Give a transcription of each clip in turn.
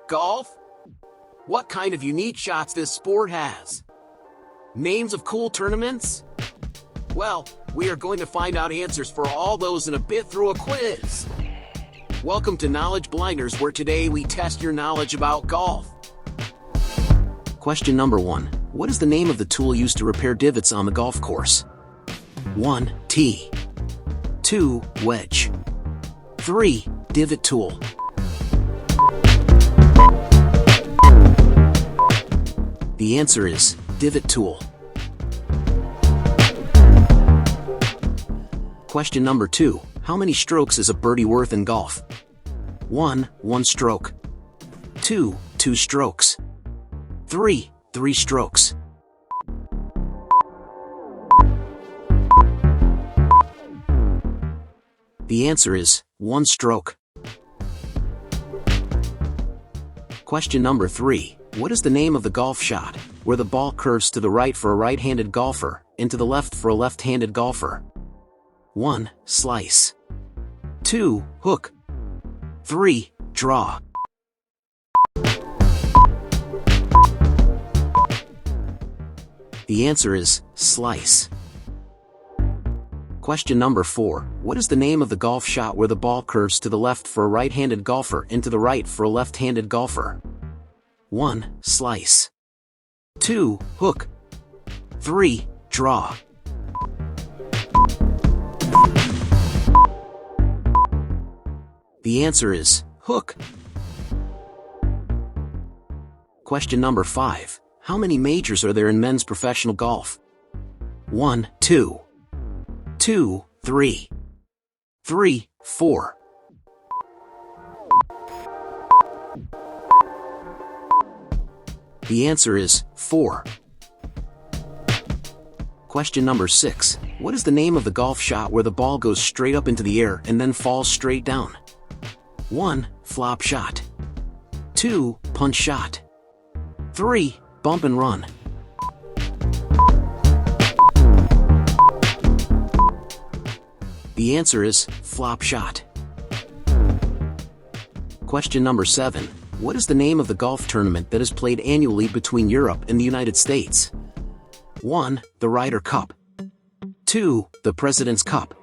Golf? What kind of unique shots this sport has? Names of cool tournaments? Well, we are going to find out answers for all those in a bit through a quiz. Welcome to Knowledge Blinders, where today we test your knowledge about golf. Question number 1. What is the name of the tool used to repair divots on the golf course? 1. Tee. 2. Wedge. 3. Divot tool. The answer is divot tool. Question number 2. How many strokes is a birdie worth in golf? 1. 1 stroke. 2. 2 strokes. 3. 3 strokes. The answer is 1 stroke. Question number 3. What is the name of the golf shot, where the ball curves to the right for a right-handed golfer, and to the left for a left-handed golfer? 1. Slice. 2. Hook. 3. Draw. The answer is slice. Question number 4. What is the name of the golf shot where the ball curves to the left for a right-handed golfer and to the right for a left-handed golfer? 1. Slice. 2. Hook. 3. Draw. The answer is hook. Question number 5. How many majors are there in men's professional golf? 1. 2. 2. 3. 3. 4. The answer is 4. Question number 6. What is the name of the golf shot where the ball goes straight up into the air and then falls straight down? 1. Flop shot. 2. Punch shot. 3. Bump and run. The answer is flop shot. Question number 7. What is the name of the golf tournament that is played annually between Europe and the United States? 1. The Ryder Cup. 2. The President's Cup.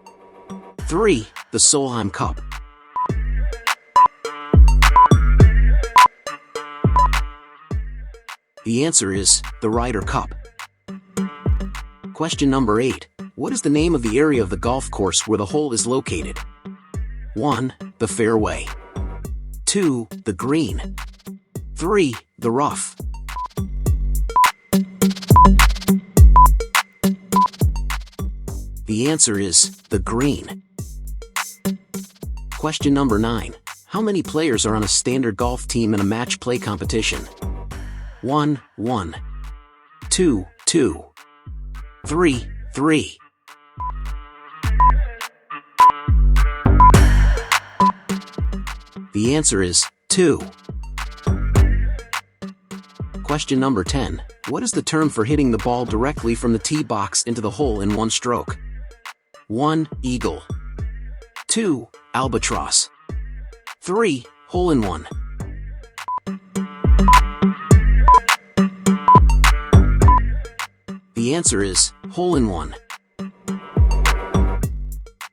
3. The Solheim Cup. The answer is the Ryder Cup. Question number 8. What is the name of the area of the golf course where the hole is located? 1. The fairway. 2. The green. 3. The rough. The answer is the green. Question number 9. How many players are on a standard golf team in a match play competition? 1. 1. 2. 2. 3. 3. The answer is 2. Question number 10. What is the term for hitting the ball directly from the tee box into the hole in 1 stroke? 1. Eagle. 2. Albatross. 3. Hole-in-one. The answer is hole-in-one.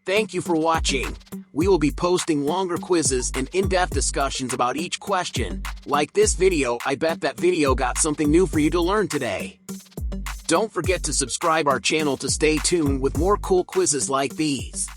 Thank you for watching. We will be posting longer quizzes and in-depth discussions about each question. Like this video, I bet that video got something new for you to learn today. Don't forget to subscribe our channel to stay tuned with more cool quizzes like these.